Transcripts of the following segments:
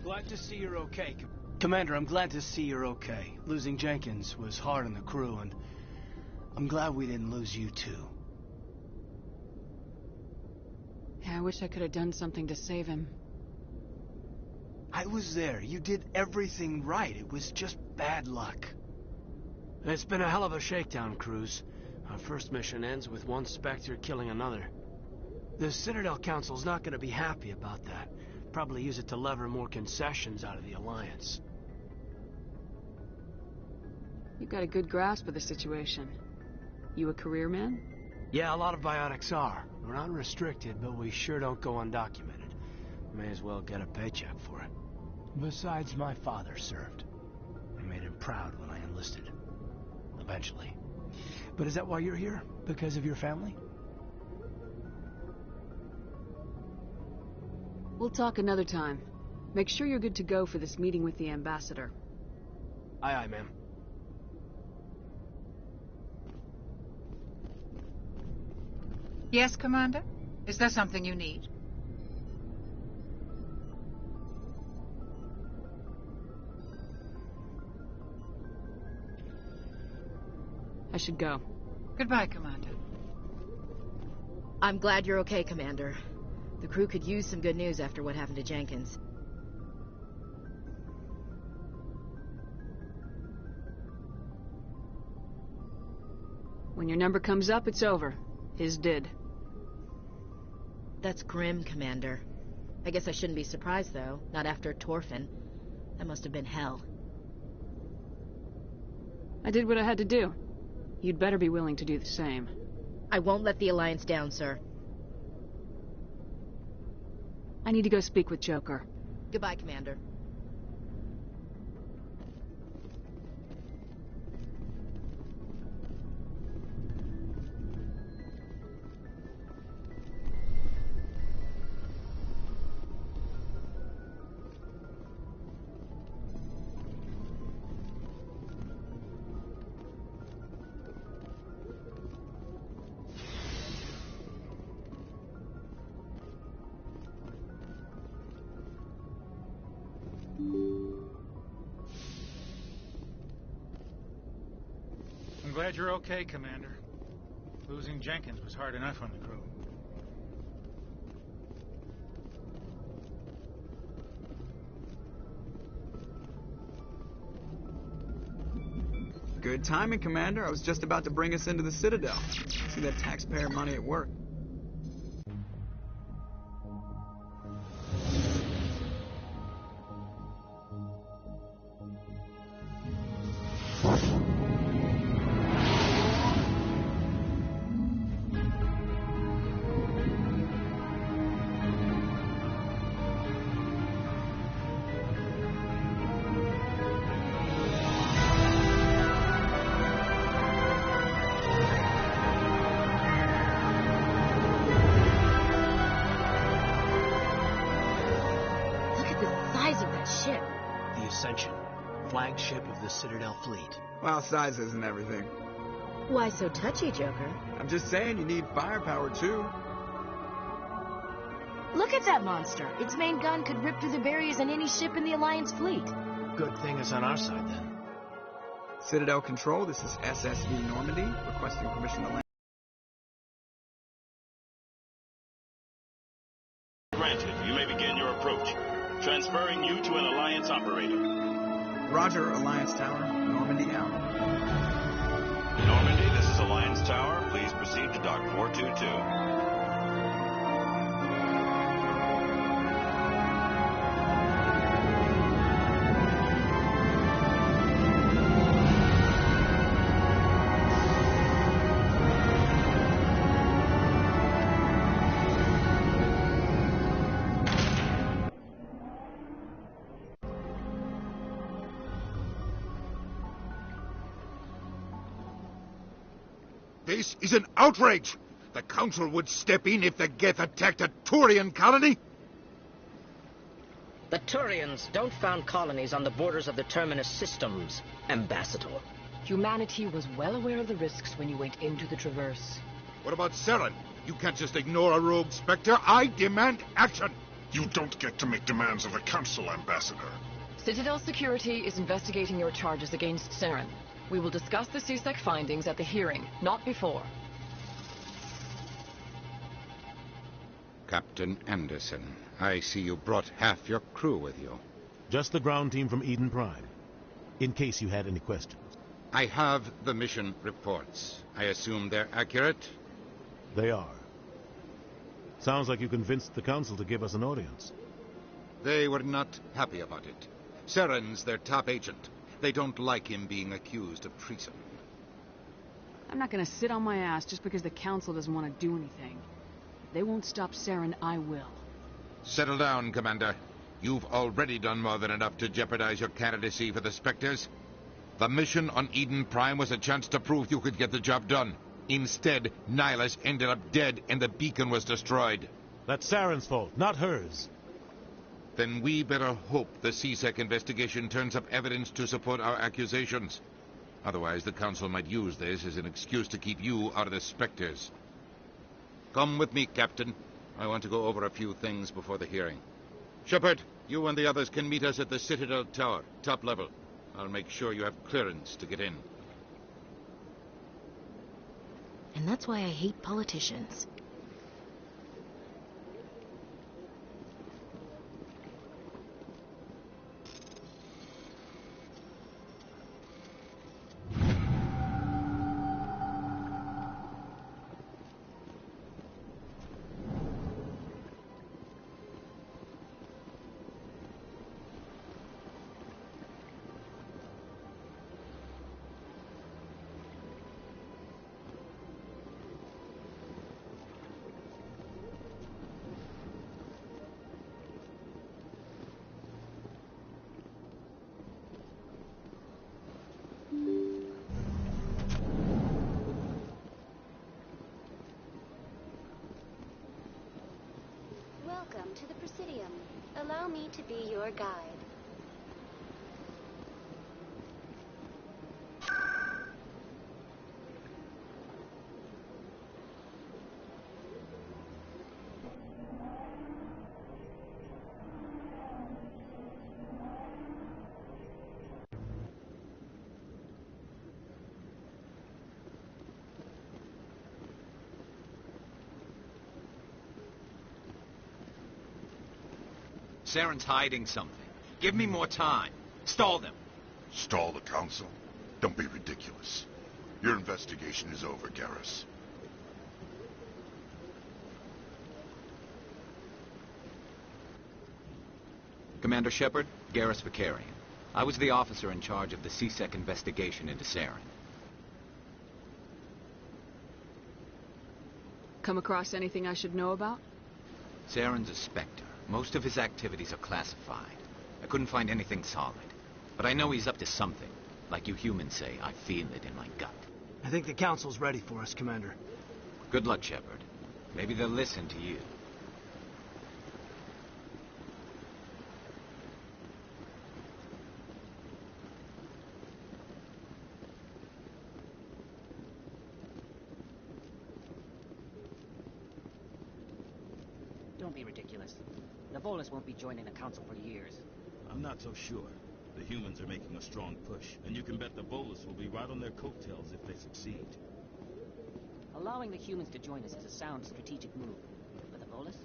Glad to see you're okay. Commander, I'm glad to see you're okay. Losing Jenkins was hard on the crew, and I'm glad we didn't lose you too. Yeah, I wish I could have done something to save him. I was there. You did everything right. It was just bad luck. It's been a hell of a shakedown cruise. Our first mission ends with one Spectre killing another. The Citadel Council's not going to be happy about that. Probably use it to lever more concessions out of the Alliance. You've got a good grasp of the situation. You a career man? Yeah, a lot of biotics are. We're not restricted, but we sure don't go undocumented. May as well get a paycheck for it. Besides, my father served. I made him proud when I enlisted. Eventually. But is that why you're here? Because of your family? We'll talk another time. Make sure you're good to go for this meeting with the ambassador. Aye, aye, ma'am. Yes, Commander? Is there something you need? I should go. Goodbye, Commander. I'm glad you're okay, Commander. The crew could use some good news after what happened to Jenkins. When your number comes up, it's over. His did. That's grim, Commander. I guess I shouldn't be surprised, though. Not after Torfin. That must have been hell. I did what I had to do. You'd better be willing to do the same. I won't let the Alliance down, sir. I need to go speak with Joker. Goodbye, Commander. I'm glad you're okay, Commander. Losing Jenkins was hard enough on the crew. Good timing, Commander. I was just about to bring us into the Citadel. See that taxpayer money at work. Flagship of the Citadel fleet. Well, size isn't everything. Why so touchy, Joker? I'm just saying you need firepower, too. Look at that monster. Its main gun could rip through the barriers in any ship in the Alliance fleet. Good thing it's on our side, then. Citadel Control, this is SSV Normandy, requesting permission to land. Granted, you may begin your approach. Transferring you to an Alliance operator. Roger, Alliance Tower. Normandy out. Normandy, this is Alliance Tower. Please proceed to Dock 422. This is an outrage! The Council would step in if the Geth attacked a Turian colony? The Turians don't found colonies on the borders of the Terminus systems, Ambassador. Humanity was well aware of the risks when you went into the Traverse. What about Saren? You can't just ignore a rogue Spectre. I demand action! You don't get to make demands of the Council, Ambassador. Citadel Security is investigating your charges against Saren. We will discuss the CSEC findings at the hearing, not before. Captain Anderson, I see you brought half your crew with you. Just the ground team from Eden Prime, in case you had any questions. I have the mission reports. I assume they're accurate? They are. Sounds like you convinced the Council to give us an audience. They were not happy about it. Saren's their top agent. They don't like him being accused of treason. I'm not gonna sit on my ass just because the Council doesn't want to do anything. If they won't stop Saren, I will. Settle down, Commander. You've already done more than enough to jeopardize your candidacy for the Spectres. The mission on Eden Prime was a chance to prove you could get the job done. Instead, Nihlus ended up dead and the beacon was destroyed. That's Saren's fault, not hers. Then we better hope the CSEC investigation turns up evidence to support our accusations. Otherwise, the Council might use this as an excuse to keep you out of the Spectres. Come with me, Captain. I want to go over a few things before the hearing. Shepard, you and the others can meet us at the Citadel Tower, top level. I'll make sure you have clearance to get in. And that's why I hate politicians. Welcome to the Presidium. Allow me to be your guide. Saren's hiding something. Give me more time. Stall them. Stall the Council? Don't be ridiculous. Your investigation is over, Garrus. Commander Shepard, Garrus Vicarian. I was the officer in charge of the CSEC investigation into Saren. Come across anything I should know about? Saren's a Spectre. Most of his activities are classified. I couldn't find anything solid. But I know he's up to something. Like you humans say, I feel it in my gut. I think the Council's ready for us, Commander. Good luck, Shepard. Maybe they'll listen to you. Don't be ridiculous. The Volus won't be joining the Council for years. I'm not so sure. The humans are making a strong push, and you can bet the Volus will be right on their coattails if they succeed. Allowing the humans to join us is a sound strategic move. But the Volus?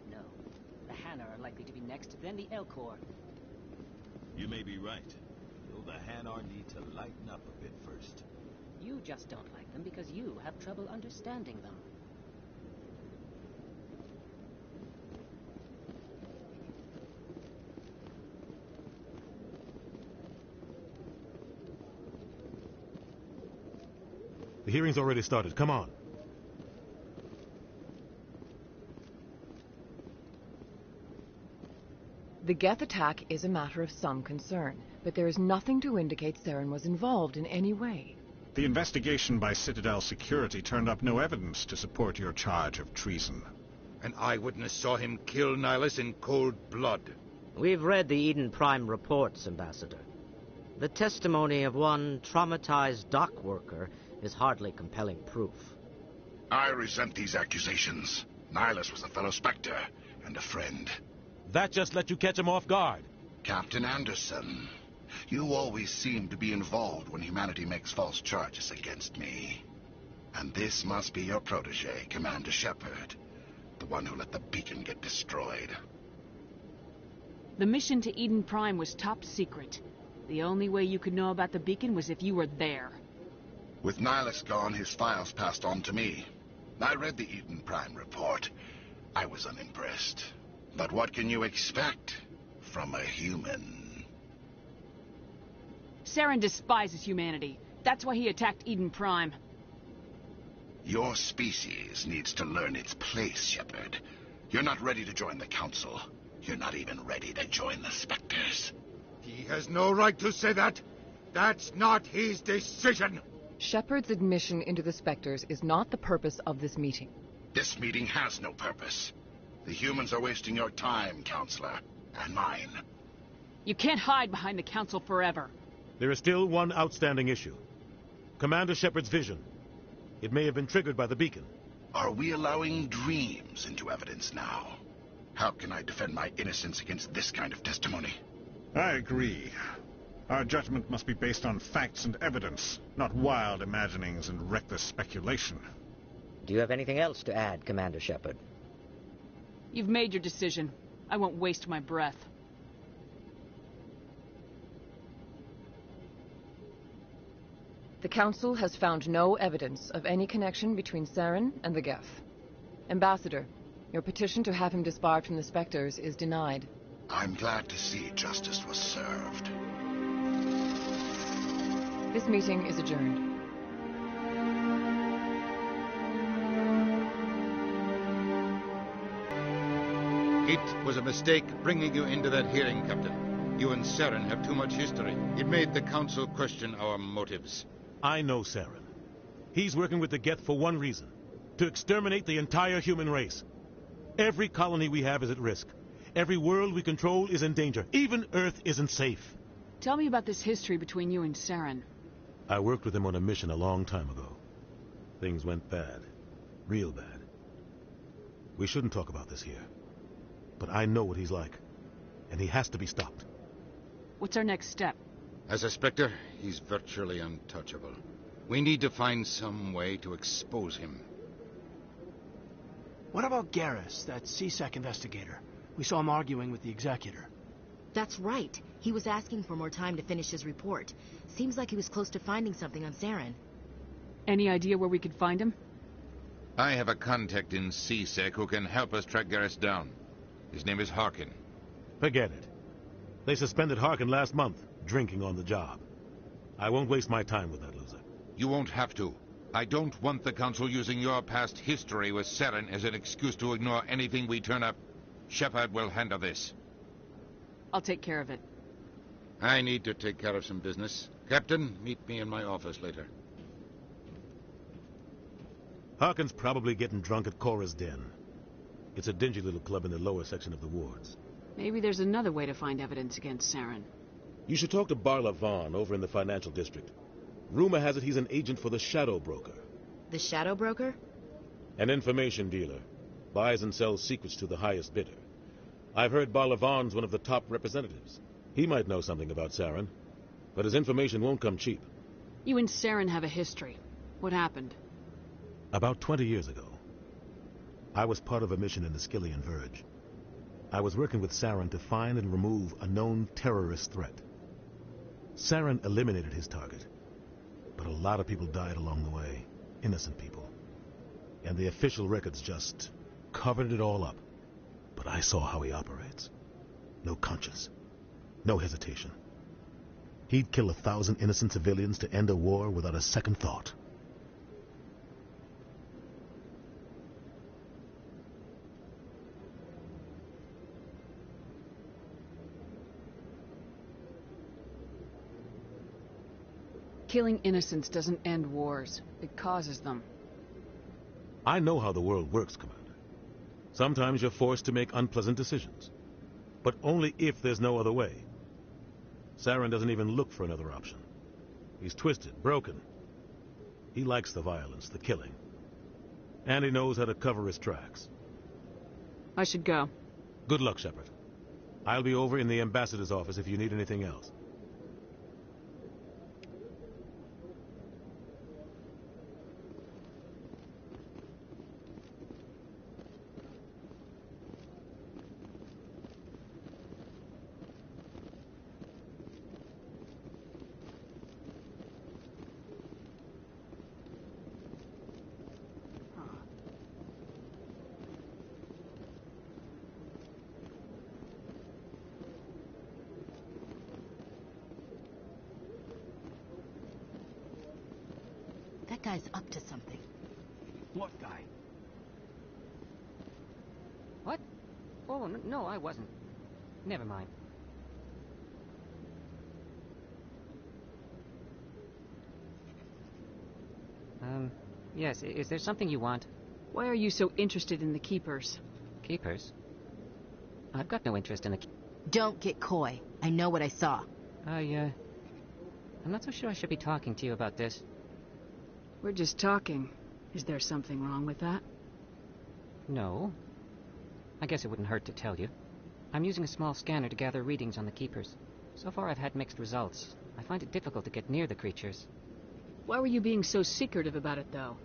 No. The Hanna are likely to be next, then the Elcor. You may be right. Though the Hanar need to lighten up a bit first. You just don't like them because you have trouble understanding them. The hearing's already started. Come on. The Geth attack is a matter of some concern, but there is nothing to indicate Saren was involved in any way. The investigation by Citadel Security turned up no evidence to support your charge of treason. An eyewitness saw him kill Nihlus in cold blood. We've read the Eden Prime reports, Ambassador. The testimony of one traumatized dock worker is hardly compelling proof. I resent these accusations. Nihlus was a fellow Spectre and a friend. That just let you catch him off guard. Captain Anderson, you always seem to be involved when humanity makes false charges against me. And this must be your protege, Commander Shepard, the one who let the beacon get destroyed. The mission to Eden Prime was top secret. The only way you could know about the beacon was if you were there. With Nihlus gone, his files passed on to me. I read the Eden Prime report. I was unimpressed. But what can you expect from a human? Saren despises humanity. That's why he attacked Eden Prime. Your species needs to learn its place, Shepard. You're not ready to join the Council. You're not even ready to join the Specters. He has no right to say that. That's not his decision. Shepard's admission into the Specters is not the purpose of this meeting. This meeting has no purpose. The humans are wasting your time, Counselor, and mine. You can't hide behind the Council forever. There is still one outstanding issue. Commander Shepard's vision. It may have been triggered by the beacon. Are we allowing dreams into evidence now? How can I defend my innocence against this kind of testimony? I agree. Our judgment must be based on facts and evidence, not wild imaginings and reckless speculation. Do you have anything else to add, Commander Shepard? You've made your decision. I won't waste my breath. The Council has found no evidence of any connection between Saren and the Geth. Ambassador, your petition to have him disbarred from the Specters is denied. I'm glad to see justice was served. This meeting is adjourned. It was a mistake bringing you into that hearing, Captain. You and Saren have too much history. It made the Council question our motives. I know Saren. He's working with the Geth for one reason. To exterminate the entire human race. Every colony we have is at risk. Every world we control is in danger. Even Earth isn't safe. Tell me about this history between you and Saren. I worked with him on a mission a long time ago. Things went bad. Real bad. We shouldn't talk about this here. But I know what he's like. And he has to be stopped. What's our next step? As a Spectre, he's virtually untouchable. We need to find some way to expose him. What about Garrus, that CSEC investigator? We saw him arguing with the Executor. That's right. He was asking for more time to finish his report. Seems like he was close to finding something on Saren. Any idea where we could find him? I have a contact in CSEC who can help us track Garrus down. His name is Harkin. Forget it. They suspended Harkin last month, drinking on the job. I won't waste my time with that loser. You won't have to. I don't want the Council using your past history with Saren as an excuse to ignore anything we turn up. Shepard will handle this. I'll take care of it. I need to take care of some business. Captain, meet me in my office later. Harkin's probably getting drunk at Cora's Den. It's a dingy little club in the lower section of the wards. Maybe there's another way to find evidence against Saren. You should talk to Barla Vaughn over in the financial district. Rumor has it he's an agent for the Shadow Broker. The Shadow Broker? An information dealer. Buys and sells secrets to the highest bidder. I've heard Barla Vaughn's one of the top representatives. He might know something about Saren, but his information won't come cheap. You and Saren have a history. What happened? About 20 years ago, I was part of a mission in the Skillian Verge. I was working with Saren to find and remove a known terrorist threat. Saren eliminated his target, but a lot of people died along the way, innocent people. And the official records just covered it all up. But I saw how he operates. No conscience. No hesitation. He'd kill 1,000 innocent civilians to end a war without a second thought. Killing innocents doesn't end wars. It causes them. I know how the world works, Commander. Sometimes you're forced to make unpleasant decisions. But only if there's no other way. Saren doesn't even look for another option. He's twisted, broken. He likes the violence, the killing. And he knows how to cover his tracks. I should go. Good luck, Shepard. I'll be over in the ambassador's office if you need anything else. That guy's up to something. What guy? What? Oh, no, I wasn't. Never mind. Yes, is there something you want? Why are you so interested in the Keepers? Keepers? I've got no interest in the... Don't get coy. I know what I saw. I'm not so sure I should be talking to you about this. We're just talking. Is there something wrong with that? No. I guess it wouldn't hurt to tell you. I'm using a small scanner to gather readings on the Keepers. So far I've had mixed results. I find it difficult to get near the creatures. Why were you being so secretive about it, though?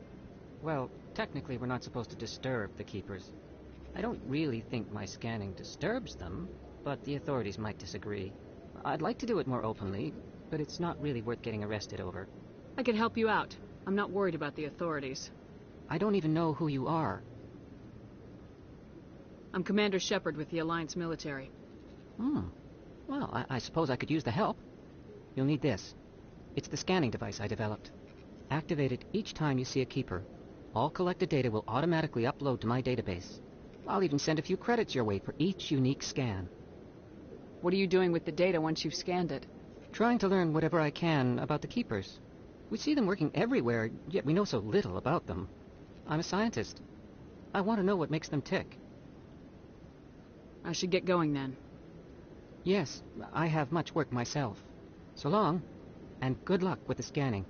Well, technically we're not supposed to disturb the Keepers. I don't really think my scanning disturbs them, but the authorities might disagree. I'd like to do it more openly, but it's not really worth getting arrested over. I can help you out. I'm not worried about the authorities. I don't even know who you are. I'm Commander Shepard with the Alliance military. Well, I suppose I could use the help. You'll need this. It's the scanning device I developed. Activate it each time you see a Keeper. All collected data will automatically upload to my database. I'll even send a few credits your way for each unique scan. What are you doing with the data once you've scanned it? Trying to learn whatever I can about the Keepers. We see them working everywhere, yet we know so little about them. I'm a scientist. I want to know what makes them tick. I should get going then. Yes, I have much work myself. So long, and good luck with the scanning.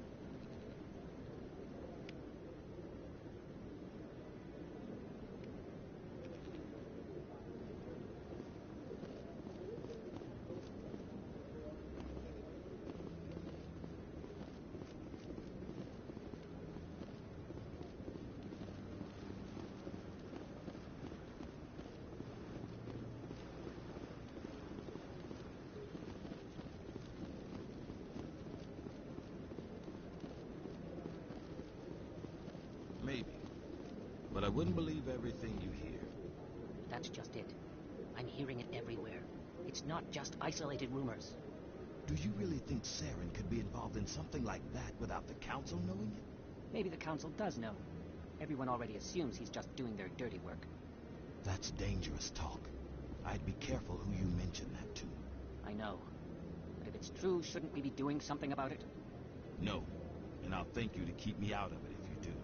Maybe. But I wouldn't believe everything you hear. That's just it. I'm hearing it everywhere. It's not just isolated rumors. Do you really think Saren could be involved in something like that without the Council knowing it? Maybe the Council does know. Everyone already assumes he's just doing their dirty work. That's dangerous talk. I'd be careful who you mention that to. I know. But if it's true, shouldn't we be doing something about it? No. And I'll thank you to keep me out of it if you do.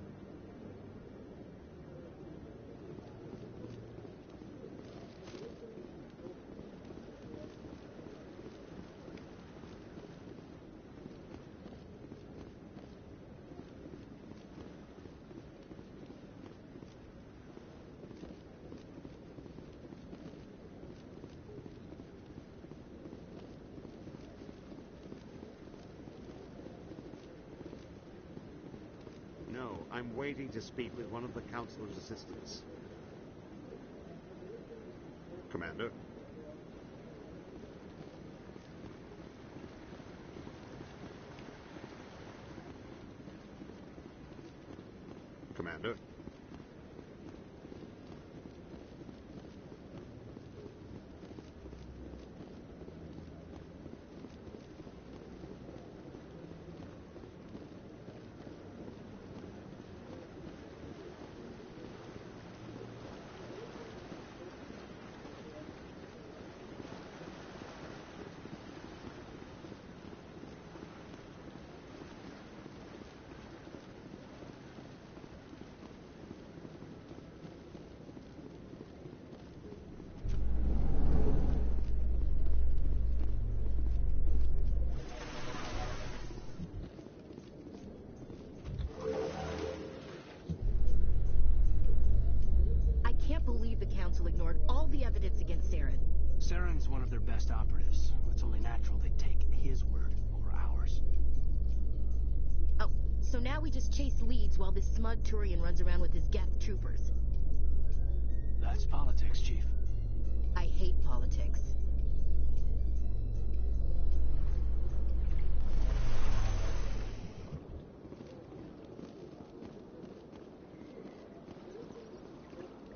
No, I'm waiting to speak with one of the Councilor's assistants. Commander? Commander? Saren's one of their best operatives. It's only natural they take his word over ours. Oh, so now we just chase leads while this smug Turian runs around with his Geth troopers. That's politics, Chief. I hate politics.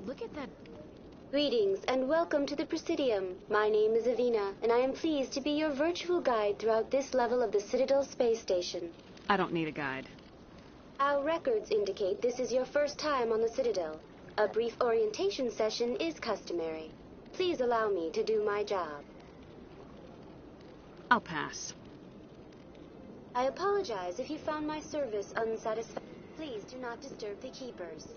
Look at that. Greetings and welcome to the Presidium. My name is Avina, and I am pleased to be your virtual guide throughout this level of the Citadel space station. I don't need a guide. Our records indicate this is your first time on the Citadel. A brief orientation session is customary. Please allow me to do my job. I'll pass. I apologize if you found my service unsatisfactory. Please do not disturb the keepers.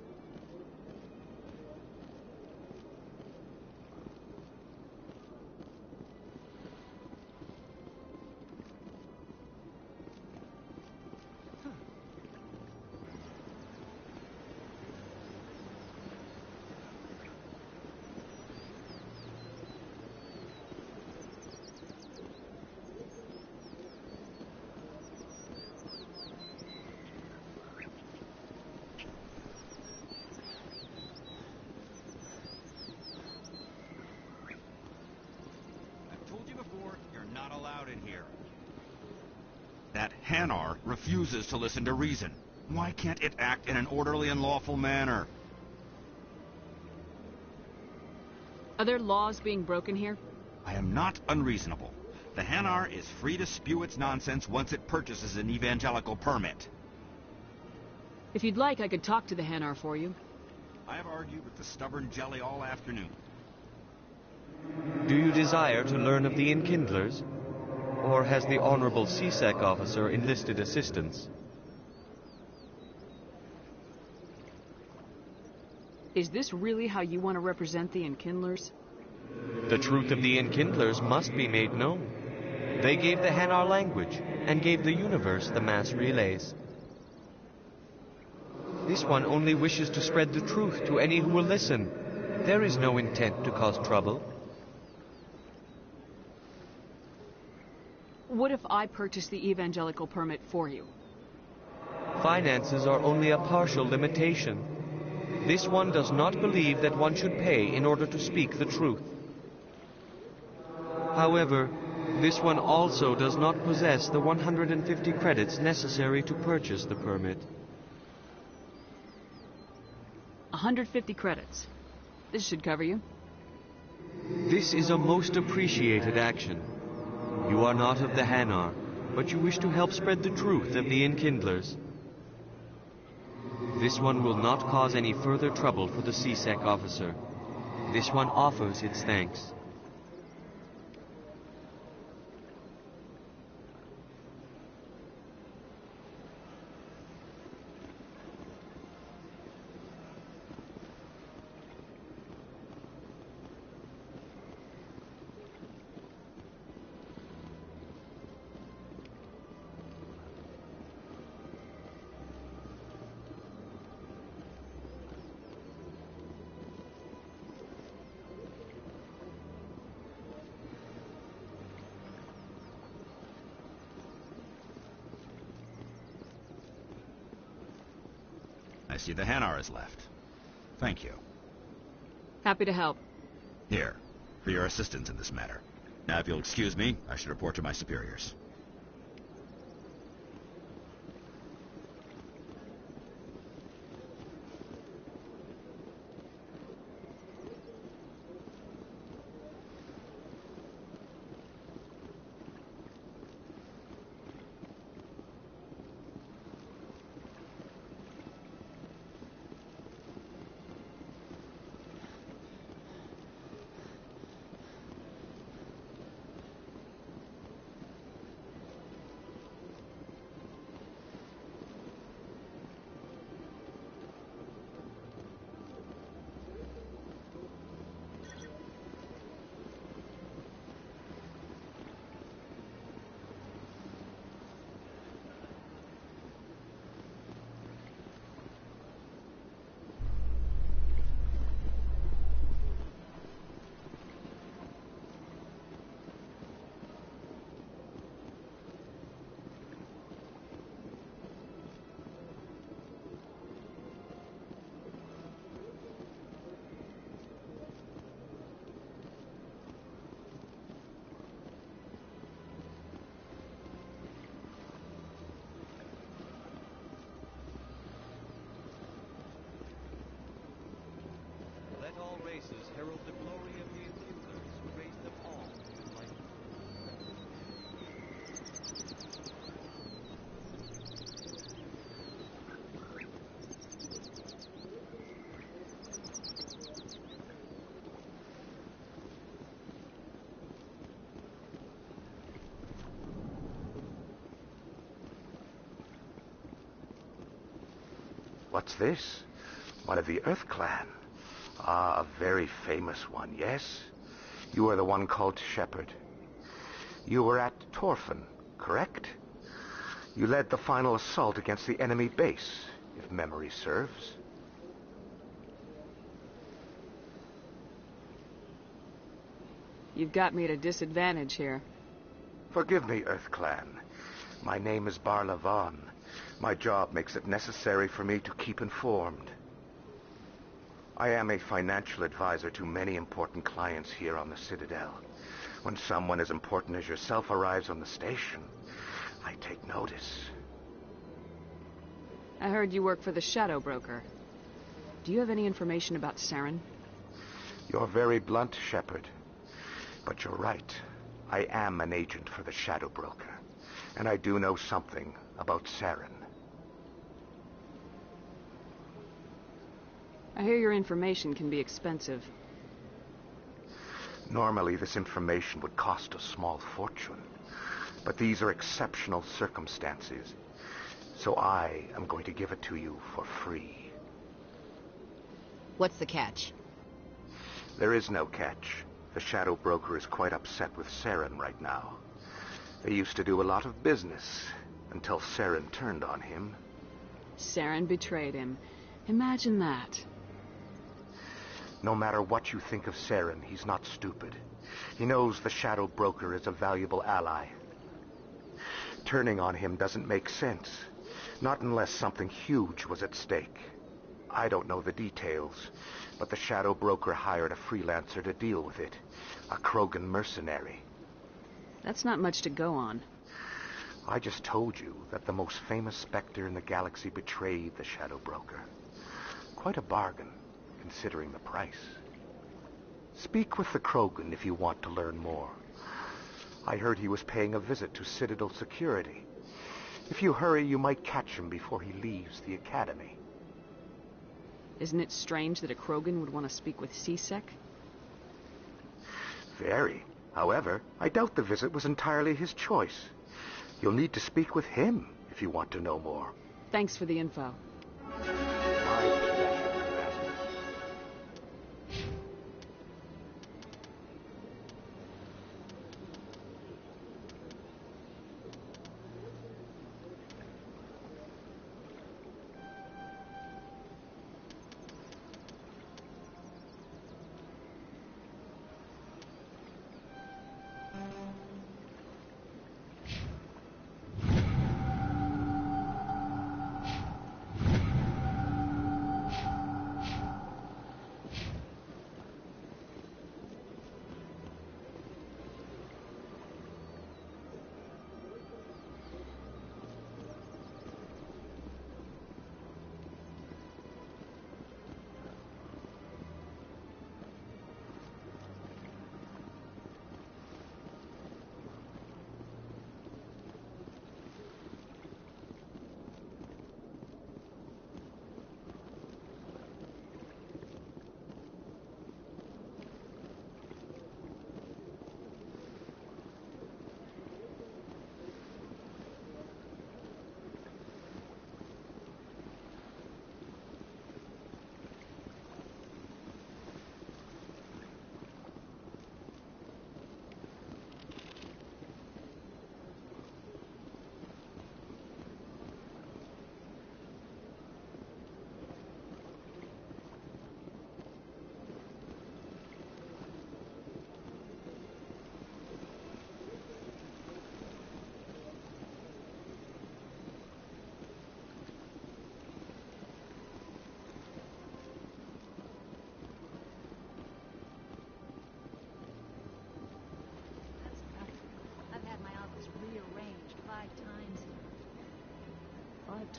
That Hanar refuses to listen to reason. Why can't it act in an orderly and lawful manner? Are there laws being broken here? I am not unreasonable. The Hanar is free to spew its nonsense once it purchases an evangelical permit. If you'd like, I could talk to the Hanar for you. I have argued with the stubborn jelly all afternoon. Do you desire to learn of the Enkindlers? Or has the Honorable CSEC officer enlisted assistance? Is this really how you want to represent the Enkindlers? The truth of the Enkindlers must be made known. They gave the Hanar language, and gave the universe the mass relays. This one only wishes to spread the truth to any who will listen. There is no intent to cause trouble. What if I purchase the evangelical permit for you? Finances are only a partial limitation. This one does not believe that one should pay in order to speak the truth. However, this one also does not possess the 150 credits necessary to purchase the permit. 150 credits. This should cover you. This is a most appreciated action. You are not of the Hanar, but you wish to help spread the truth of the Enkindlers. This one will not cause any further trouble for the CSEC officer. This one offers its thanks. I see the Hanar is left. Thank you. Happy to help. Here, for your assistance in this matter. Now, if you'll excuse me, I should report to my superiors. What's this? One of the Earth Clan. Ah, a very famous one, yes? You are the one called Shepard. You were at Torfin, correct? You led the final assault against the enemy base, if memory serves. You've got me at a disadvantage here. Forgive me, Earth Clan. My name is Barla Vaughn. My job makes it necessary for me to keep informed. I am a financial advisor to many important clients here on the Citadel. When someone as important as yourself arrives on the station, I take notice. I heard you work for the Shadow Broker. Do you have any information about Saren? You're very blunt, Shepard. But you're right. I am an agent for the Shadow Broker. And I do know something about Saren. I hear your information can be expensive. Normally, this information would cost a small fortune. But these are exceptional circumstances. So I am going to give it to you for free. What's the catch? There is no catch. The Shadow Broker is quite upset with Saren right now. They used to do a lot of business, until Saren turned on him. Saren betrayed him. Imagine that. No matter what you think of Saren, he's not stupid. He knows the Shadow Broker is a valuable ally. Turning on him doesn't make sense. Not unless something huge was at stake. I don't know the details, but the Shadow Broker hired a freelancer to deal with it. A Krogan mercenary. That's not much to go on. I just told you that the most famous Spectre in the galaxy betrayed the Shadow Broker. Quite a bargain, considering the price. Speak with the Krogan if you want to learn more. I heard he was paying a visit to Citadel security. If you hurry, you might catch him before he leaves the Academy. Isn't it strange that a Krogan would want to speak with C-Sec? Very. However, I doubt the visit was entirely his choice. You'll need to speak with him if you want to know more. Thanks for the info.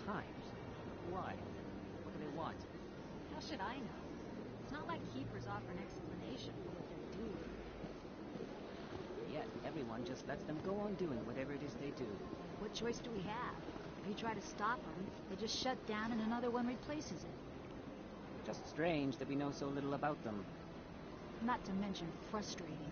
Times? Why? What do they want? How should I know? It's not like keepers offer an explanation for what they're doing. Yet, everyone just lets them go on doing whatever it is they do. What choice do we have? If you try to stop them, they just shut down and another one replaces it. Just strange that we know so little about them. Not to mention frustrating.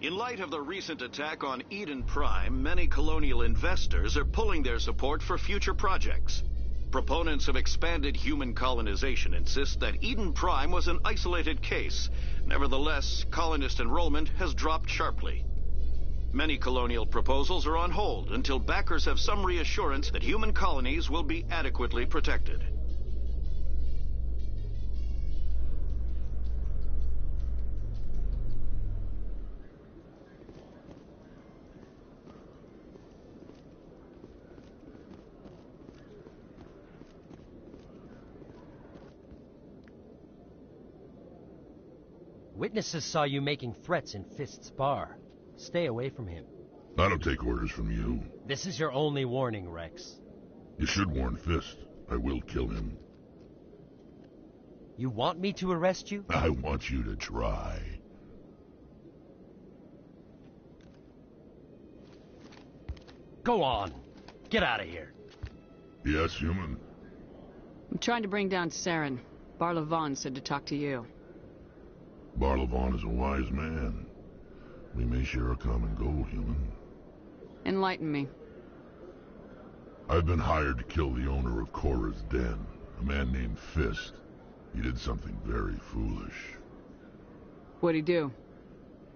In light of the recent attack on Eden Prime, many colonial investors are pulling their support for future projects. Proponents of expanded human colonization insist that Eden Prime was an isolated case. Nevertheless, colonist enrollment has dropped sharply. Many colonial proposals are on hold until backers have some reassurance that human colonies will be adequately protected. Witnesses saw you making threats in Fist's bar. Stay away from him. I don't take orders from you. This is your only warning, Rex. You should warn Fist. I will kill him. You want me to arrest you? I want you to try. Go on. Get out of here. Yes, human. I'm trying to bring down Saren. Barlavon said to talk to you. Barlavon is a wise man. We may share a common goal, human. Enlighten me. I've been hired to kill the owner of Cora's Den, a man named Fist. He did something very foolish. What'd he do?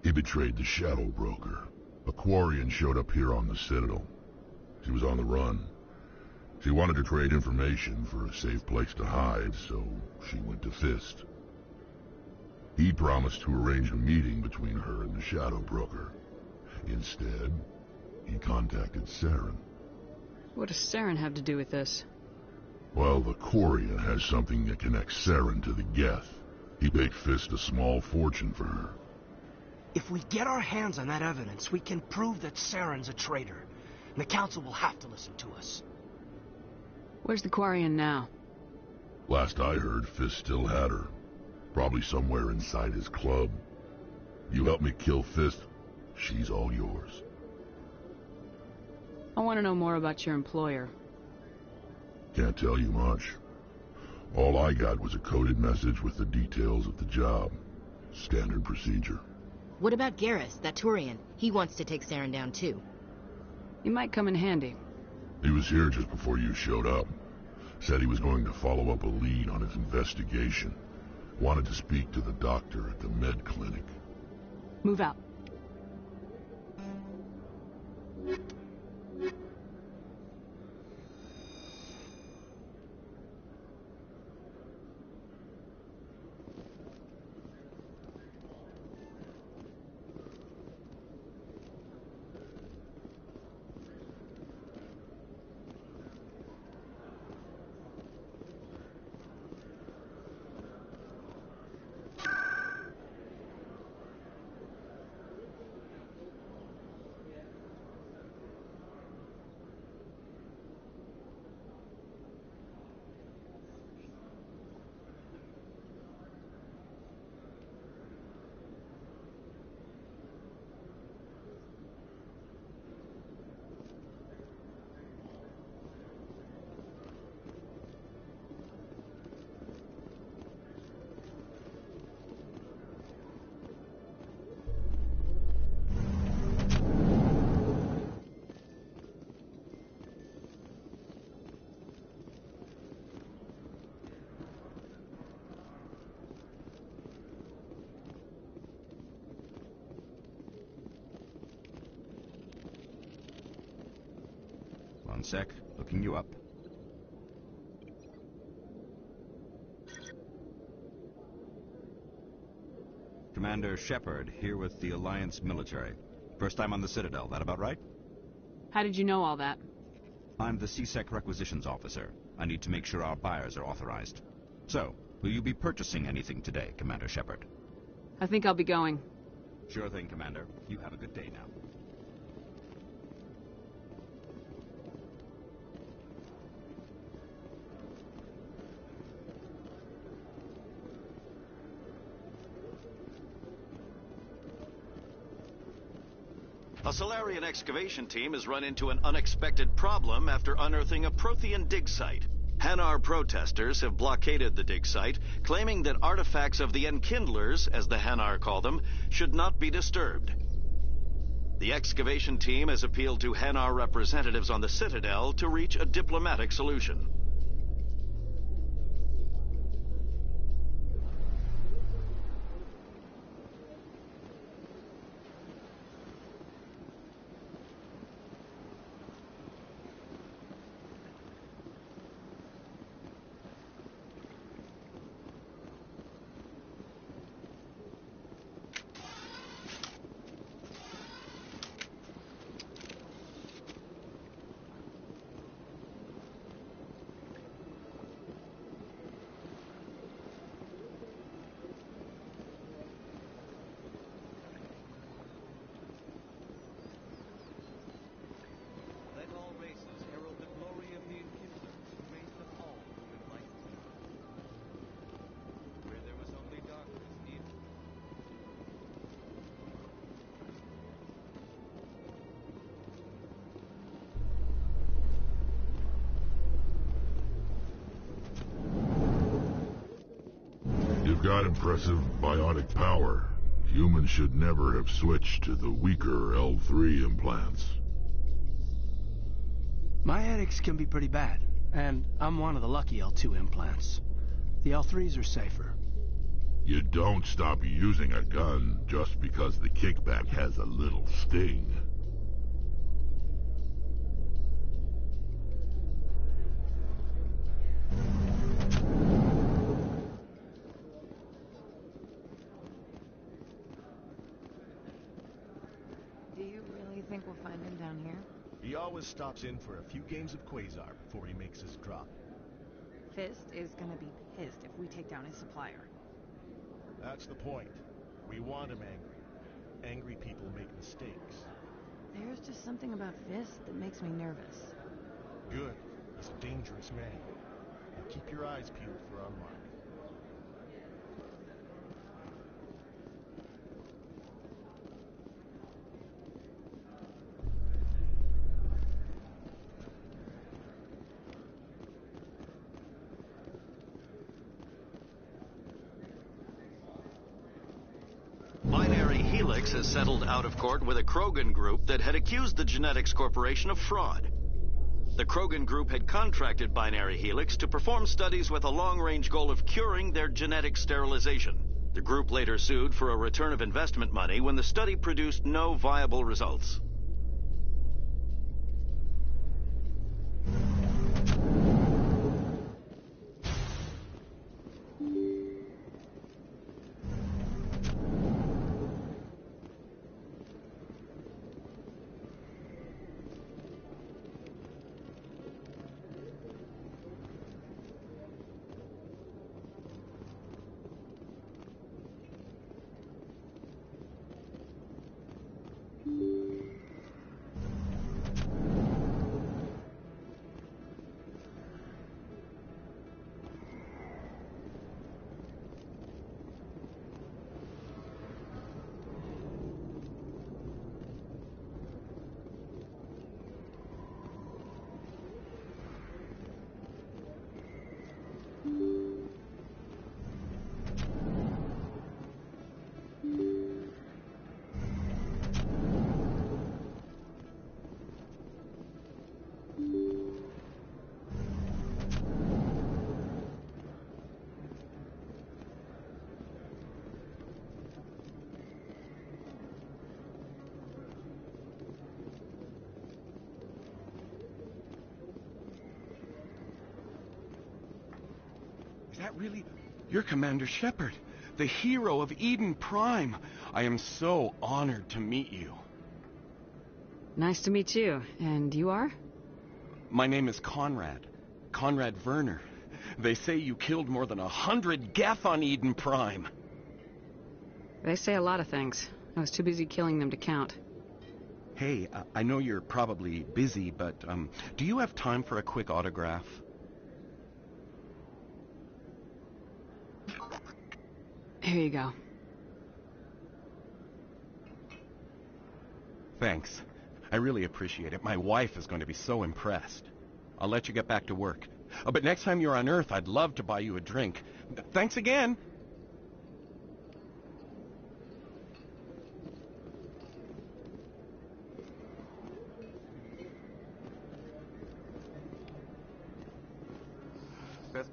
He betrayed the Shadow Broker. A Quarian showed up here on the Citadel. She was on the run. She wanted to trade information for a safe place to hide, so she went to Fist. He promised to arrange a meeting between her and the Shadow Broker. Instead, he contacted Saren. What does Saren have to do with this? Well, the Quarian has something that connects Saren to the Geth. He paid Fist a small fortune for her. If we get our hands on that evidence, we can prove that Saren's a traitor. And the Council will have to listen to us. Where's the Quarian now? Last I heard, Fist still had her. Probably somewhere inside his club. You help me kill Fist, she's all yours. I want to know more about your employer. Can't tell you much. All I got was a coded message with the details of the job. Standard procedure. What about Garrus, that Turian? He wants to take Saren down too. He might come in handy. He was here just before you showed up. Said he was going to follow up a lead on his investigation. Wanted to speak to the doctor at the med clinic. Move out. One sec, looking you up. Commander Shepard, here with the Alliance military. First time on the Citadel, that about right? How did you know all that? I'm the CSEC requisitions officer. I need to make sure our buyers are authorized. So, will you be purchasing anything today, Commander Shepard? I think I'll be going. Sure thing, Commander. You have a good day now. A Salarian excavation team has run into an unexpected problem after unearthing a Prothean dig site. Hanar protesters have blockaded the dig site, claiming that artifacts of the Enkindlers, as the Hanar call them, should not be disturbed. The excavation team has appealed to Hanar representatives on the Citadel to reach a diplomatic solution. You've got impressive bionic power. Humans should never have switched to the weaker L3 implants. My headaches can be pretty bad, and I'm one of the lucky L2 implants. The L3s are safer. You don't stop using a gun just because the kickback has a little sting. Do you really think we'll find him down here? He always stops in for a few games of Quasar before he makes his drop. Fist is gonna be pissed if we take down his supplier. That's the point. We want him angry. Angry people make mistakes. There's just something about Fist that makes me nervous. Good. He's a dangerous man. And keep your eyes peeled for our mark. Helix has settled out of court with a Krogan group that had accused the Genetics Corporation of fraud. The Krogan group had contracted Binary Helix to perform studies with a long-range goal of curing their genetic sterilization. The group later sued for a return of investment money when the study produced no viable results. Is that really... You're Commander Shepard, the hero of Eden Prime. I am so honored to meet you. Nice to meet you. And you are? My name is Conrad. Conrad Werner. They say you killed more than 100 Geth on Eden Prime. They say a lot of things. I was too busy killing them to count. Hey, I know you're probably busy, but do you have time for a quick autograph? Here you go. Thanks. I really appreciate it. My wife is going to be so impressed. I'll let you get back to work. But next time you're on Earth, I'd love to buy you a drink. Thanks again!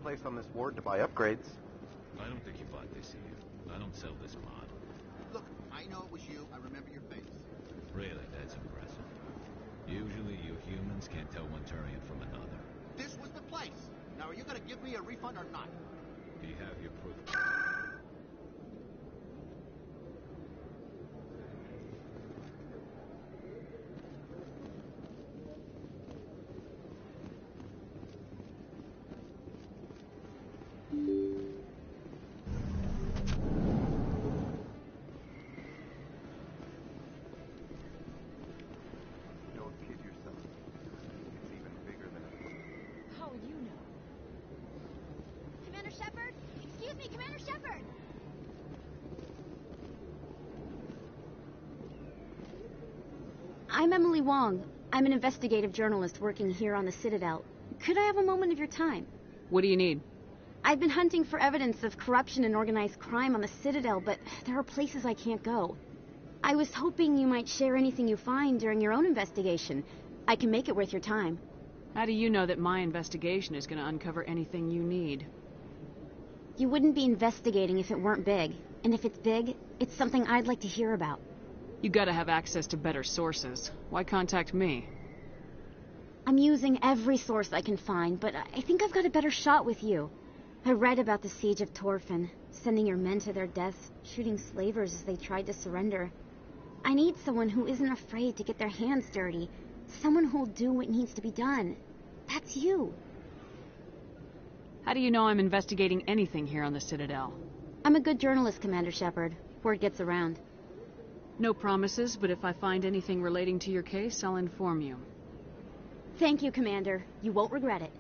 place on this ward to buy upgrades. I don't think you bought this here. I don't sell this mod. Look, I know it was you. I remember your face. Really, that's impressive. Usually you humans can't tell one Turian from another. This was the place. Now, are you going to give me a refund or not? Do you have your proof? I'm Emily Wong. I'm an investigative journalist working here on the Citadel. Could I have a moment of your time? What do you need? I've been hunting for evidence of corruption and organized crime on the Citadel, but there are places I can't go. I was hoping you might share anything you find during your own investigation. I can make it worth your time. How do you know that my investigation is going to uncover anything you need? You wouldn't be investigating if it weren't big. And if it's big, it's something I'd like to hear about. You gotta have access to better sources. Why contact me? I'm using every source I can find, but I think I've got a better shot with you. I read about the siege of Torfin, sending your men to their deaths, shooting slavers as they tried to surrender. I need someone who isn't afraid to get their hands dirty. Someone who'll do what needs to be done. That's you. How do you know I'm investigating anything here on the Citadel? I'm a good journalist, Commander Shepard. Word gets around. No promises, but if I find anything relating to your case, I'll inform you. Thank you, Commander. You won't regret it.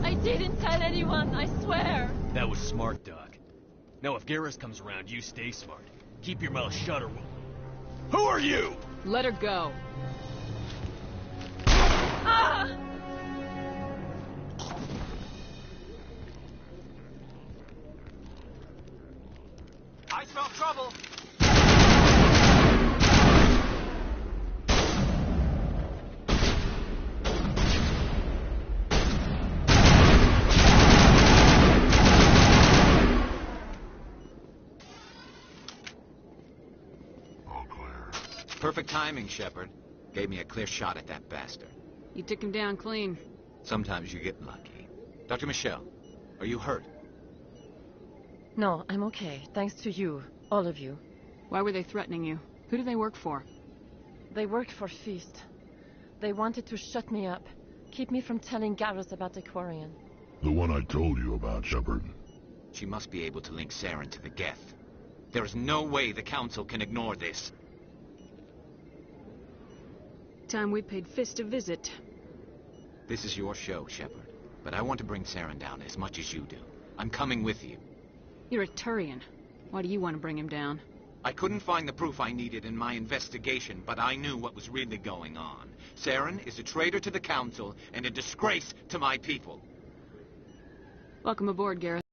I didn't tell anyone, I swear. That was smart, Doc. Now if Garrus comes around, you stay smart. Keep your mouth shut or we'll... Who are you? Let her go. Ah! I smell trouble! Perfect timing, Shepard. Gave me a clear shot at that bastard. You took him down clean. Sometimes you get lucky. Dr. Michelle, are you hurt? No, I'm okay. Thanks to you. All of you. Why were they threatening you? Who do they work for? They work for Feast. They wanted to shut me up. Keep me from telling Garrus about the Quarian. The one I told you about, Shepard. She must be able to link Saren to the Geth. There is no way the Council can ignore this. Time we paid Fist a visit. This is your show, Shepard. But I want to bring Saren down as much as you do. I'm coming with you. You're a Turian. Why do you want to bring him down? I couldn't find the proof I needed in my investigation, but I knew what was really going on. Saren is a traitor to the Council and a disgrace to my people. Welcome aboard, Garrus.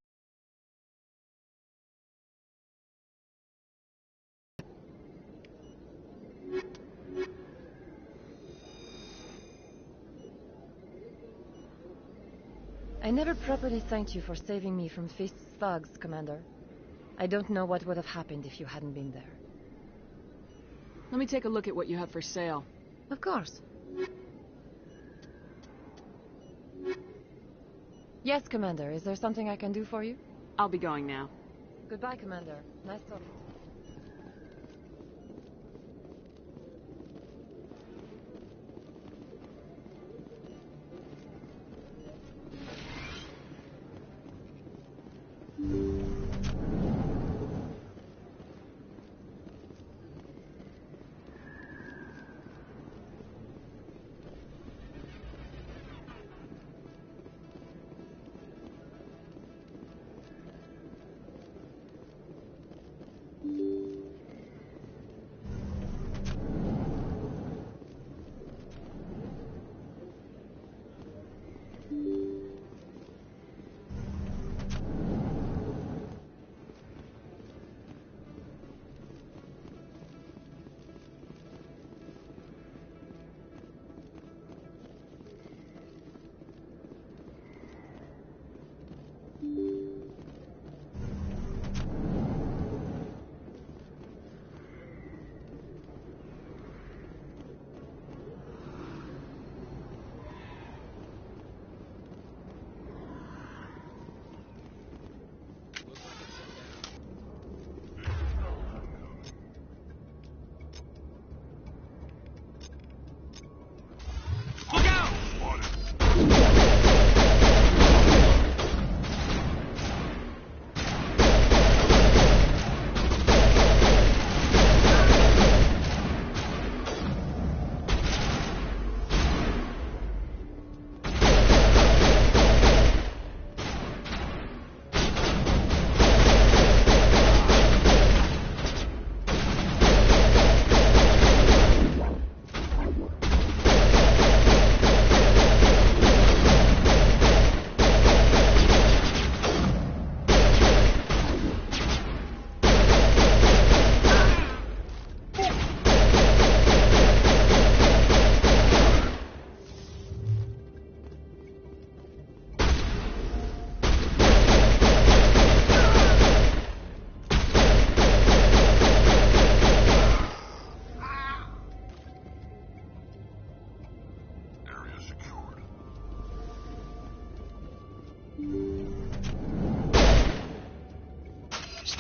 I never properly thanked you for saving me from Feast's thugs, Commander. I don't know what would have happened if you hadn't been there. Let me take a look at what you have for sale. Of course. Yes, Commander. Is there something I can do for you? I'll be going now. Goodbye, Commander. Nice talking to you.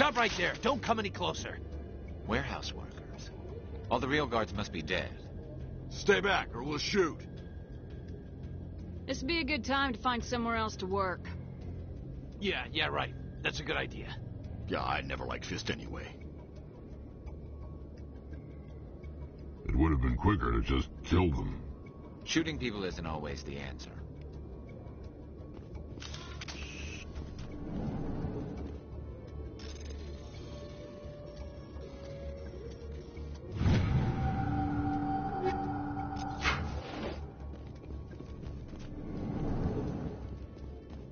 Stop right there. Don't come any closer. Warehouse workers. All the real guards must be dead. Stay back, or we'll shoot. This would be a good time to find somewhere else to work. Yeah, right. That's a good idea. Yeah, I never liked Fist anyway. It would have been quicker to just kill them. Shooting people isn't always the answer.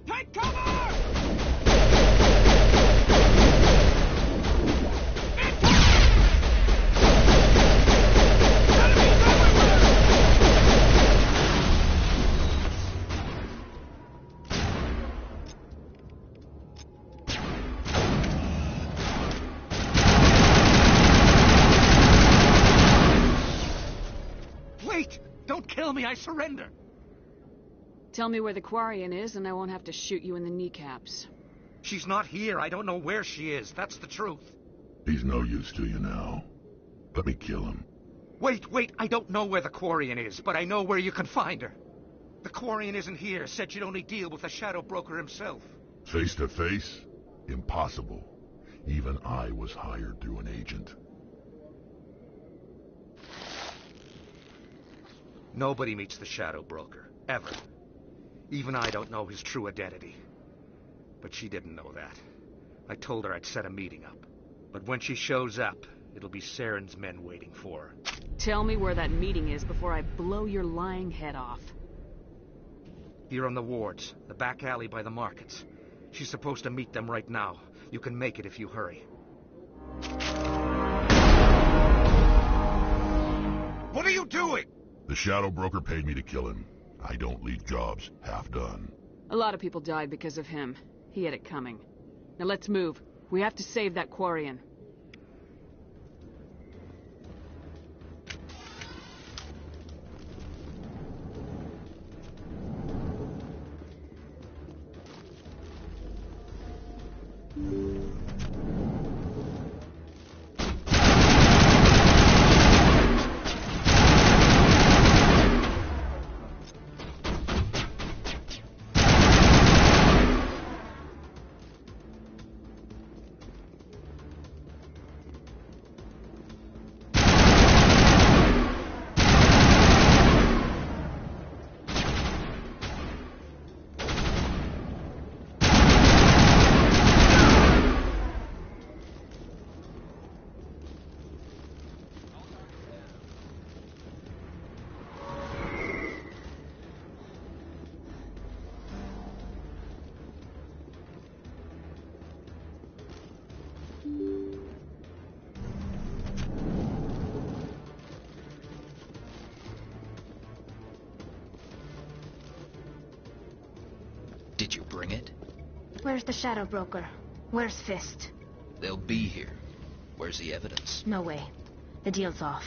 Take cover! Wait! Don't kill me, I surrender! Tell me where the Quarian is, and I won't have to shoot you in the kneecaps. She's not here. I don't know where she is. That's the truth. He's no use to you now. Let me kill him. Wait. I don't know where the Quarian is, but I know where you can find her. The Quarian isn't here. Said she'd only deal with the Shadow Broker himself. Face to face? Impossible. Even I was hired through an agent. Nobody meets the Shadow Broker. Ever. Even I don't know his true identity. But she didn't know that. I told her I'd set a meeting up. But when she shows up, it'll be Saren's men waiting for her. Tell me where that meeting is before I blow your lying head off. Here on the wards, the back alley by the markets. She's supposed to meet them right now. You can make it if you hurry. What are you doing? The Shadow Broker paid me to kill him. I don't leave jobs half done. A lot of people died because of him. He had it coming. Now let's move. We have to save that Quarian. Did you bring it? Where's the Shadow Broker? Where's Fist? They'll be here. Where's the evidence? No way. The deal's off.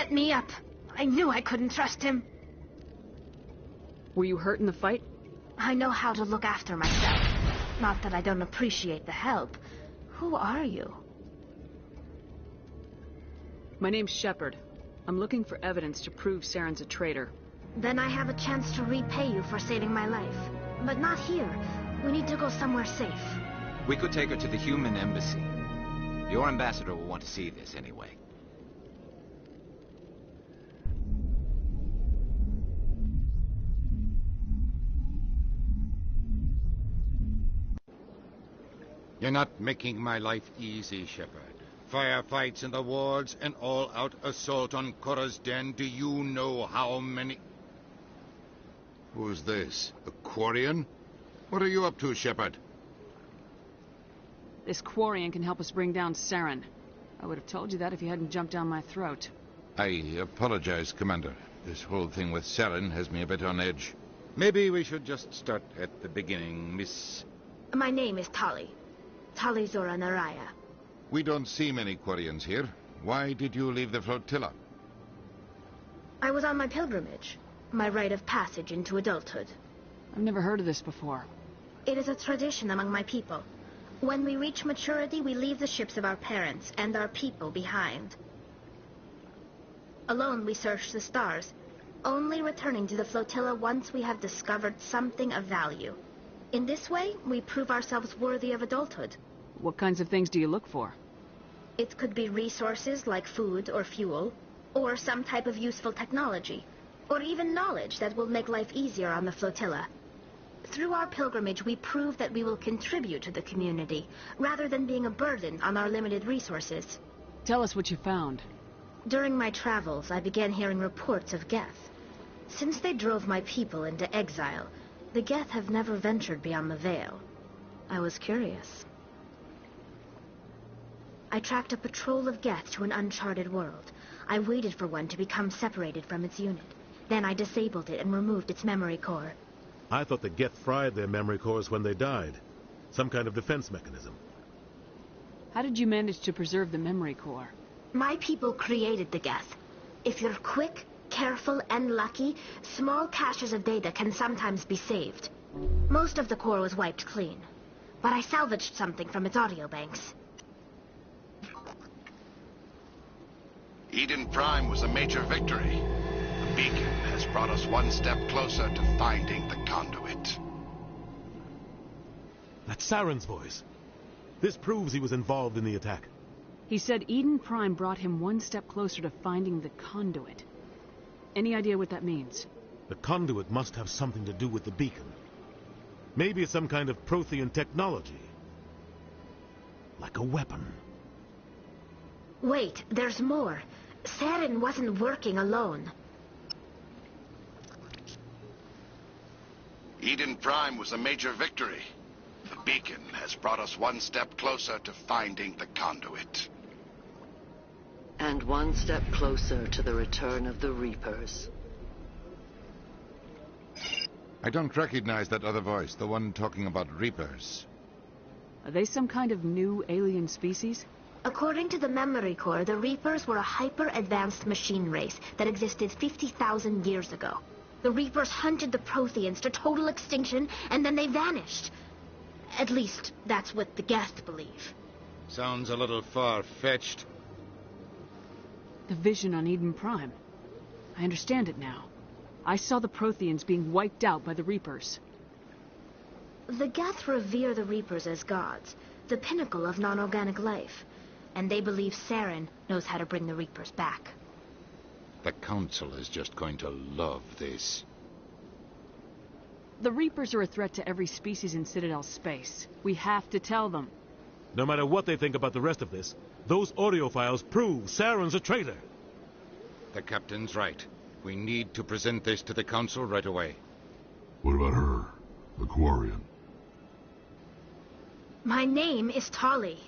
Me up. I knew I couldn't trust him. Were you hurt in the fight? I know how to look after myself. Not that I don't appreciate the help. Who are you? My name's Shepard. I'm looking for evidence to prove Saren's a traitor. Then I have a chance to repay you for saving my life. But not here. We need to go somewhere safe. We could take her to the human embassy. Your ambassador will want to see this anyway. You're not making my life easy, Shepard. Firefights in the wards, an all-out assault on Korra's den. Do you know how many... Who's this? A Quarian? What are you up to, Shepard? This Quarian can help us bring down Saren. I would have told you that if you hadn't jumped down my throat. I apologize, Commander. This whole thing with Saren has me a bit on edge. Maybe we should just start at the beginning, Miss... My name is Tali. Tali Zora Naraya. We don't see many Quarians here. Why did you leave the flotilla? I was on my pilgrimage. My rite of passage into adulthood. I've never heard of this before. It is a tradition among my people. When we reach maturity, we leave the ships of our parents and our people behind. Alone, we search the stars, only returning to the flotilla once we have discovered something of value. In this way, we prove ourselves worthy of adulthood. What kinds of things do you look for? It could be resources like food or fuel, or some type of useful technology, or even knowledge that will make life easier on the flotilla. Through our pilgrimage, we prove that we will contribute to the community, rather than being a burden on our limited resources. Tell us what you found. During my travels, I began hearing reports of Geth. Since they drove my people into exile, the Geth have never ventured beyond the Veil. I was curious. I tracked a patrol of Geth to an uncharted world. I waited for one to become separated from its unit. Then I disabled it and removed its memory core. I thought the Geth fried their memory cores when they died. Some kind of defense mechanism. How did you manage to preserve the memory core? My people created the Geth. If you're quick, careful, and lucky, small caches of data can sometimes be saved. Most of the core was wiped clean, but I salvaged something from its audio banks. Eden Prime was a major victory. The beacon has brought us one step closer to finding the conduit. That's Saren's voice. This proves he was involved in the attack. He said Eden Prime brought him one step closer to finding the conduit. Any idea what that means? The conduit must have something to do with the beacon. Maybe it's some kind of Prothean technology. Like a weapon. Wait, there's more. Saren wasn't working alone. Eden Prime was a major victory. The beacon has brought us one step closer to finding the conduit. And one step closer to the return of the Reapers. I don't recognize that other voice, the one talking about Reapers. Are they some kind of new alien species? According to the memory core, the Reapers were a hyper-advanced machine race that existed 50,000 years ago. The Reapers hunted the Protheans to total extinction, and then they vanished. At least, that's what the Geth believe. Sounds a little far-fetched. The vision on Eden Prime. I understand it now. I saw the Protheans being wiped out by the Reapers. The Geth revere the Reapers as gods, the pinnacle of non-organic life. And they believe Saren knows how to bring the Reapers back. The Council is just going to love this. The Reapers are a threat to every species in Citadel space. We have to tell them. No matter what they think about the rest of this, those audio files prove Saren's a traitor. The Captain's right. We need to present this to the Council right away. What about her? The Quarian? My name is Tali.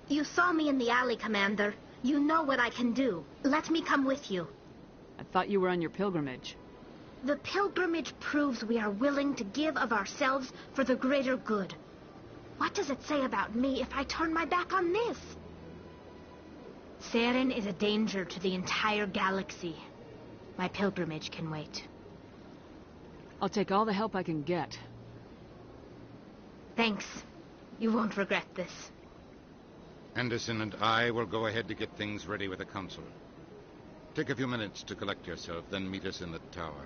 You saw me in the alley, Commander. You know what I can do. Let me come with you. I thought you were on your pilgrimage. The pilgrimage proves we are willing to give of ourselves for the greater good. What does it say about me if I turn my back on this? Saren is a danger to the entire galaxy. My pilgrimage can wait. I'll take all the help I can get. Thanks. You won't regret this. Anderson and I will go ahead to get things ready with the Council. Take a few minutes to collect yourself, then meet us in the tower.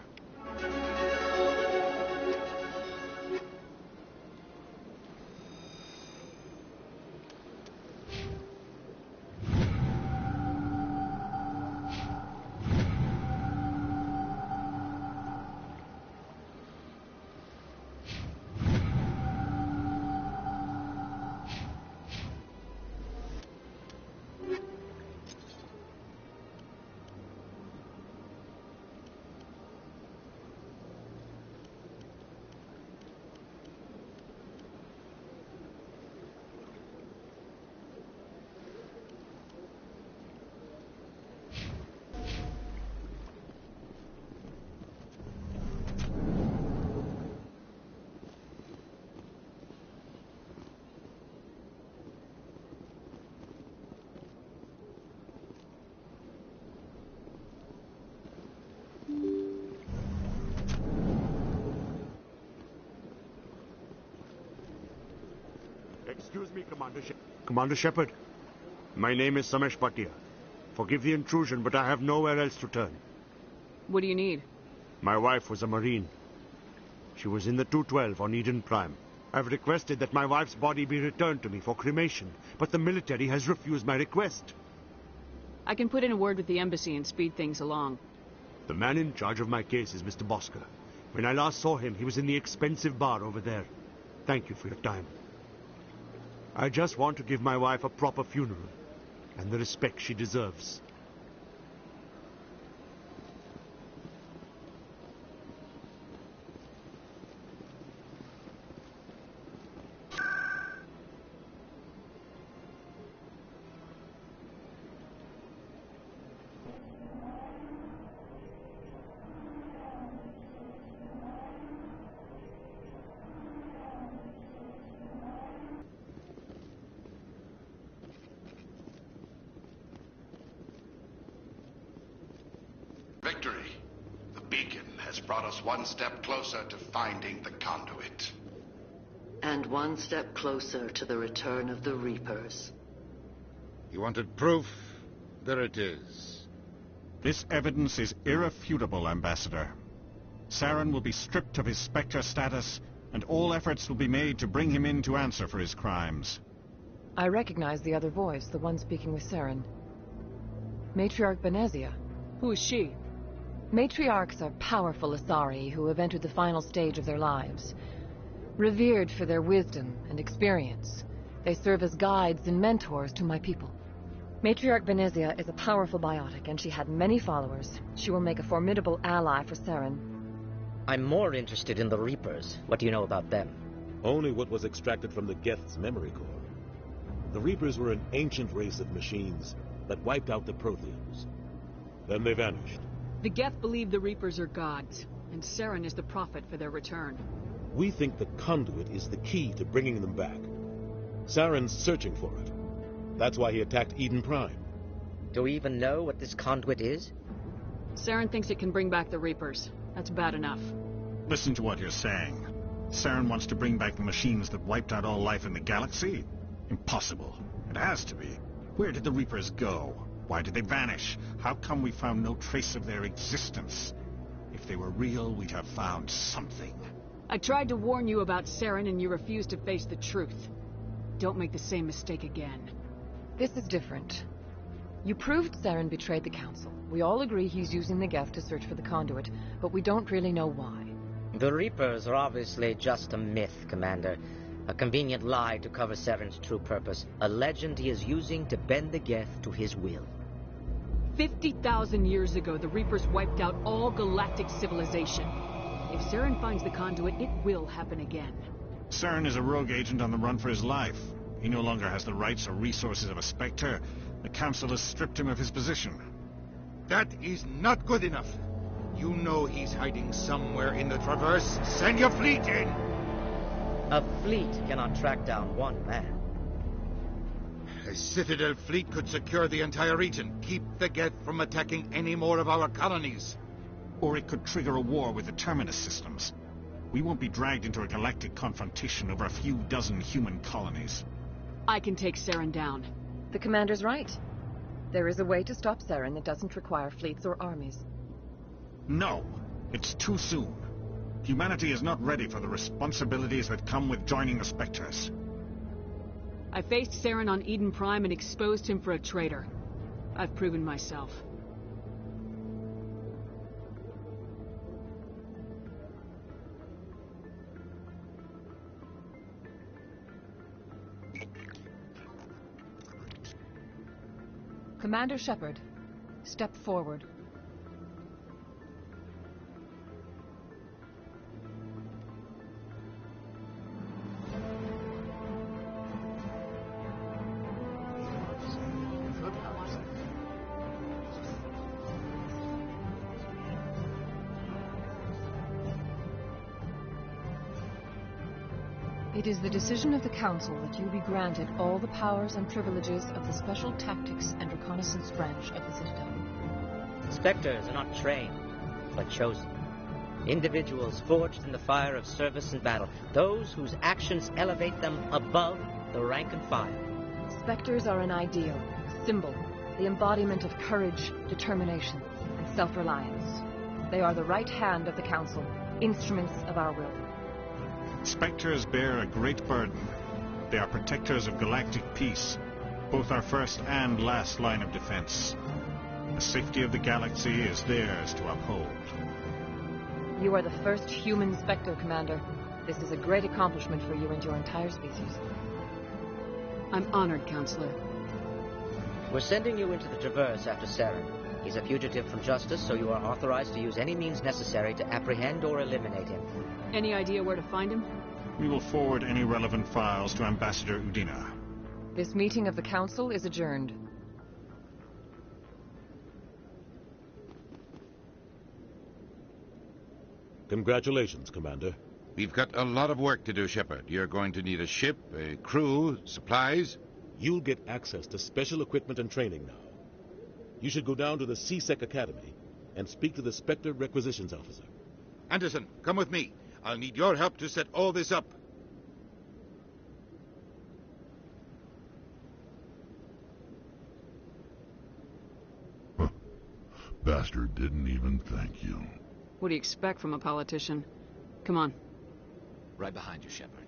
Excuse me, Commander Shepard. My name is Samesh Bhatia. Forgive the intrusion, but I have nowhere else to turn. What do you need? My wife was a Marine. She was in the 212 on Eden Prime. I've requested that my wife's body be returned to me for cremation, but the military has refused my request. I can put in a word with the embassy and speed things along. The man in charge of my case is Mr. Bosker. When I last saw him, he was in the expensive bar over there. Thank you for your time. I just want to give my wife a proper funeral, and the respect she deserves. Victory. The beacon has brought us one step closer to finding the conduit. And one step closer to the return of the Reapers. You wanted proof? There it is. This evidence is irrefutable, Ambassador. Saren will be stripped of his Spectre status, and all efforts will be made to bring him in to answer for his crimes. I recognize the other voice, the one speaking with Saren. Matriarch Benezia. Who is she? Matriarchs are powerful Asari who have entered the final stage of their lives. Revered for their wisdom and experience, they serve as guides and mentors to my people. Matriarch Benezia is a powerful biotic, and she had many followers. She will make a formidable ally for Saren. I'm more interested in the Reapers. What do you know about them? Only what was extracted from the Geth's memory core. The Reapers were an ancient race of machines that wiped out the Protheans. Then they vanished. The Geth believe the Reapers are gods, and Saren is the prophet for their return. We think the conduit is the key to bringing them back. Saren's searching for it. That's why he attacked Eden Prime. Do we even know what this conduit is? Saren thinks it can bring back the Reapers. That's bad enough. Listen to what you're saying. Saren wants to bring back the machines that wiped out all life in the galaxy? Impossible. It has to be. Where did the Reapers go? Why did they vanish? How come we found no trace of their existence? If they were real, we'd have found something. I tried to warn you about Saren, and you refused to face the truth. Don't make the same mistake again. This is different. You proved Saren betrayed the Council. We all agree he's using the Geth to search for the conduit, but we don't really know why. The Reapers are obviously just a myth, Commander. A convenient lie to cover Saren's true purpose. A legend he is using to bend the Geth to his will. 50,000 years ago, the Reapers wiped out all galactic civilization. If Saren finds the conduit, it will happen again. Saren is a rogue agent on the run for his life. He no longer has the rights or resources of a Spectre. The Council has stripped him of his position. That is not good enough. You know he's hiding somewhere in the Traverse. Send your fleet in! A fleet cannot track down one man. A Citadel fleet could secure the entire region, keep the Geth from attacking any more of our colonies. Or it could trigger a war with the Terminus systems. We won't be dragged into a galactic confrontation over a few dozen human colonies. I can take Saren down. The Commander's right. There is a way to stop Saren that doesn't require fleets or armies. No, it's too soon. Humanity is not ready for the responsibilities that come with joining the Spectres. I faced Saren on Eden Prime and exposed him for a traitor. I've proven myself. Commander Shepard, step forward. It is the decision of the Council that you be granted all the powers and privileges of the Special Tactics and Reconnaissance Branch of the Citadel. Spectres are not trained, but chosen. Individuals forged in the fire of service and battle. Those whose actions elevate them above the rank and file. Spectres are an ideal, a symbol, the embodiment of courage, determination, and self-reliance. They are the right hand of the Council, instruments of our will. Spectres bear a great burden. They are protectors of galactic peace, both our first and last line of defense. The safety of the galaxy is theirs to uphold. You are the first human Spectre, Commander. This is a great accomplishment for you and your entire species. I'm honored, Counselor. We're sending you into the Traverse after Saren. He's a fugitive from justice, so you are authorized to use any means necessary to apprehend or eliminate him. Any idea where to find him? We will forward any relevant files to Ambassador Udina. This meeting of the Council is adjourned. Congratulations, Commander. We've got a lot of work to do, Shepard. You're going to need a ship, a crew, supplies. You'll get access to special equipment and training now. You should go down to the CSEC Academy and speak to the Spectre Requisitions Officer. Anderson, come with me. I'll need your help to set all this up. Bastard didn't even thank you. What do you expect from a politician? Come on. Right behind you, Shepard.